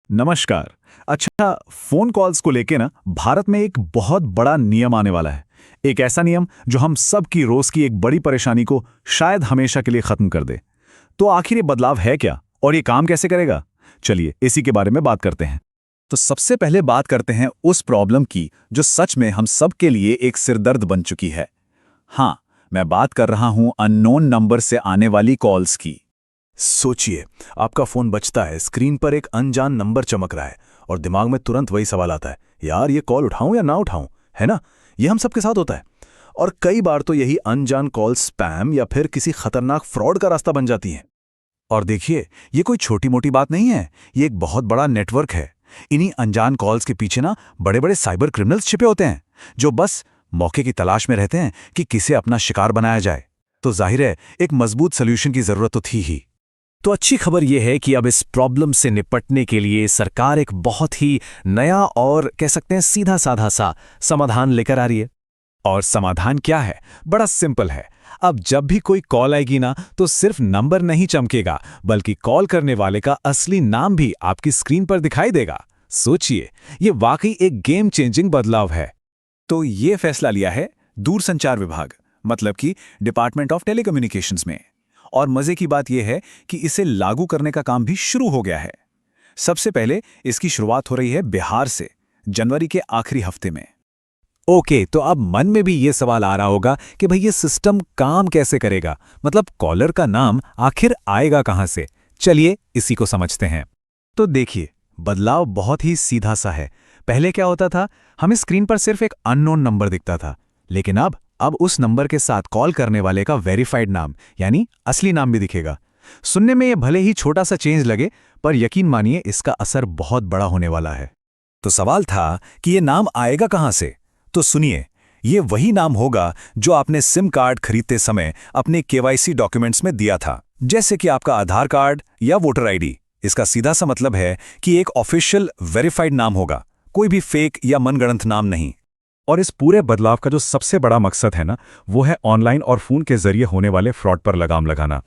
नमस्कार। अच्छा, phone calls को लेके ना भारत में एक बहुत बड़ा नियम आने वाला है। एक ऐसा नियम जो हम सब की रोज की एक बड़ी परेशानी को शायद हमेशा के लिए खत्म कर दे। तो आखिर ये बदलाव है क्या और ये काम कैसे करेगा? चलिए इसी के बारे में बात करते हैं। तो सबसे पहले बात करते हैं उस प्रॉब्लम की जो सच में हम सब के लिए एक सिरदर्द बन चुकी है। हाँ, मैं बात कर रहा हूं अननोन नंबर से आने वाली कॉल्स की। सोचिए, आपका फोन बजता है, स्क्रीन पर एक अनजान नंबर चमक रहा है और दिमाग में तुरंत वही सवाल आता है, यार ये कॉल उठाऊं या ना उठाऊं, है ना? ये हम सबके साथ होता है। और कई बार तो यही अनजान कॉल स्पैम या फिर किसी खतरनाक फ्रॉड का रास्ता बन जाती है। और देखिए, ये कोई छोटी मोटी बात नहीं है, ये एक बहुत बड़ा नेटवर्क है। इन्हीं अनजान कॉल्स के पीछे ना बड़े बड़े साइबर क्रिमिनल्स छिपे होते हैं, जो बस मौके की तलाश में रहते हैं कि किसे अपना शिकार बनाया जाए। तो जाहिर है एक मजबूत सोल्यूशन की जरूरत तो थी ही। तो अच्छी खबर यह है कि अब इस प्रॉब्लम से निपटने के लिए सरकार एक बहुत ही नया और कह सकते हैं सीधा साधा सा समाधान लेकर आ रही है। और समाधान क्या है? बड़ा सिंपल है। अब जब भी कोई कॉल आएगी ना, तो सिर्फ नंबर नहीं चमकेगा, बल्कि कॉल करने वाले का असली नाम भी आपकी स्क्रीन पर दिखाई देगा। सोचिए, ये वाकई एक गेम चेंजिंग बदलाव है। तो ये फैसला लिया है दूरसंचार विभाग, मतलब कि डिपार्टमेंट ऑफ टेलीकम्युनिकेशंस में। और मजे की बात यह है कि इसे लागू करने का काम भी शुरू हो गया है। सबसे पहले इसकी शुरुआत हो रही है बिहार से, जनवरी के आखिरी हफ्ते में। ओके, तो अब मन में भी ये सवाल आ रहा होगा कि भाई ये सिस्टम काम कैसे करेगा, मतलब कॉलर का नाम आखिर आएगा कहां से? चलिए इसी को समझते हैं। तो देखिए, बदलाव बहुत ही सीधा सा है। पहले क्या होता था, हमें स्क्रीन पर सिर्फ एक अननोन नंबर दिखता था, लेकिन अब उस नंबर के साथ कॉल करने वाले का वेरीफाइड नाम यानी असली नाम भी दिखेगा। सुनने में ये भले ही छोटा सा चेंज लगे, पर यकीन मानिए इसका असर बहुत बड़ा होने वाला है। तो सवाल था कि ये नाम आएगा कहां से? तो सुनिए, ये वही नाम होगा जो आपने सिम कार्ड खरीदते समय अपने केवाईसी डॉक्यूमेंट्स में दिया था, जैसे कि आपका आधार कार्ड या वोटर आईडी। इसका सीधा सा मतलब है कि एक ऑफिशियल वेरीफाइड नाम होगा, कोई भी फेक या मनगढ़ंत नाम नहीं। और इस पूरे बदलाव का जो सबसे बड़ा मकसद है ना, वो है ऑनलाइन और फोन के जरिए होने वाले फ्रॉड पर लगाम लगाना।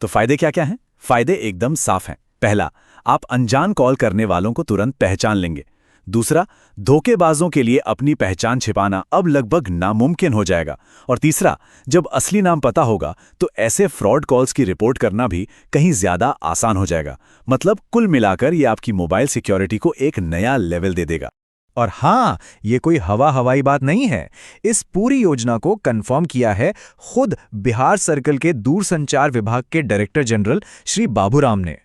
तो फायदे क्या क्या हैं? फायदे एकदम साफ हैं। पहला, आप अनजान कॉल करने वालों को तुरंत पहचान लेंगे। दूसरा, धोखेबाजों के लिए अपनी पहचान छिपाना अब लगभग नामुमकिन हो जाएगा। और तीसरा, जब असली नाम पता होगा तो ऐसे फ्रॉड कॉल्स की रिपोर्ट करना भी कहीं ज्यादा आसान हो जाएगा। मतलब कुल मिलाकर ये आपकी मोबाइल सिक्योरिटी को एक नया लेवल दे देगा। और हाँ, ये कोई हवाई बात नहीं है। इस पूरी योजना को कंफर्म किया है खुद बिहार सर्कल के दूरसंचार विभाग के डायरेक्टर जनरल श्री बाबूराम ने।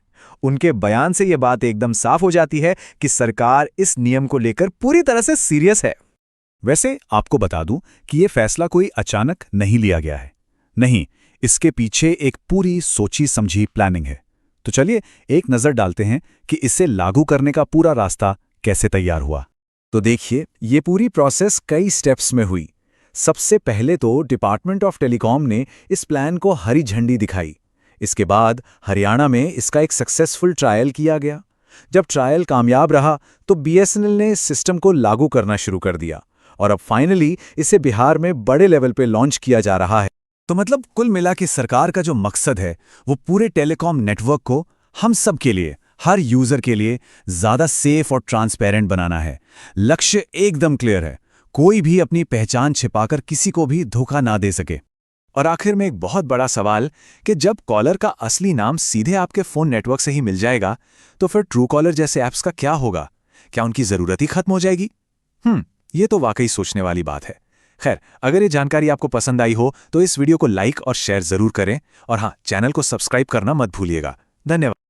उनके बयान से यह बात एकदम साफ हो जाती है कि सरकार इस नियम को लेकर पूरी तरह से सीरियस है। वैसे आपको बता दूं कि यह फैसला कोई अचानक नहीं लिया गया है। नहीं, इसके पीछे एक पूरी सोची समझी प्लानिंग है। तो चलिए एक नजर डालते हैं कि इसे लागू करने का पूरा रास्ता कैसे तैयार हुआ। तो देखिए, ये पूरी प्रोसेस कई स्टेप्स में हुई। सबसे पहले तो डिपार्टमेंट ऑफ टेलीकॉम ने इस प्लान को हरी झंडी दिखाई। इसके बाद हरियाणा में इसका एक सक्सेसफुल ट्रायल किया गया। जब ट्रायल कामयाब रहा तो बीएसएनएल ने इस सिस्टम को लागू करना शुरू कर दिया और अब फाइनली इसे बिहार में बड़े लेवल पे लॉन्च किया जा रहा है। तो मतलब कुल मिला के सरकार का जो मकसद है वो पूरे टेलीकॉम नेटवर्क को हम सब के लिए, हर यूजर के लिए ज्यादा सेफ और ट्रांसपेरेंट बनाना है। लक्ष्य एकदम क्लियर है, कोई भी अपनी पहचान छिपाकर किसी को भी धोखा ना दे सके। और आखिर में एक बहुत बड़ा सवाल कि जब कॉलर का असली नाम सीधे आपके फोन नेटवर्क से ही मिल जाएगा तो फिर ट्रू कॉलर जैसे ऐप्स का क्या होगा? क्या उनकी जरूरत ही खत्म हो जाएगी? ये तो वाकई सोचने वाली बात है। खैर, अगर ये जानकारी आपको पसंद आई हो तो इस वीडियो को लाइक और शेयर जरूर करें और हाँ, चैनल को सब्सक्राइब करना मत भूलिएगा। धन्यवाद।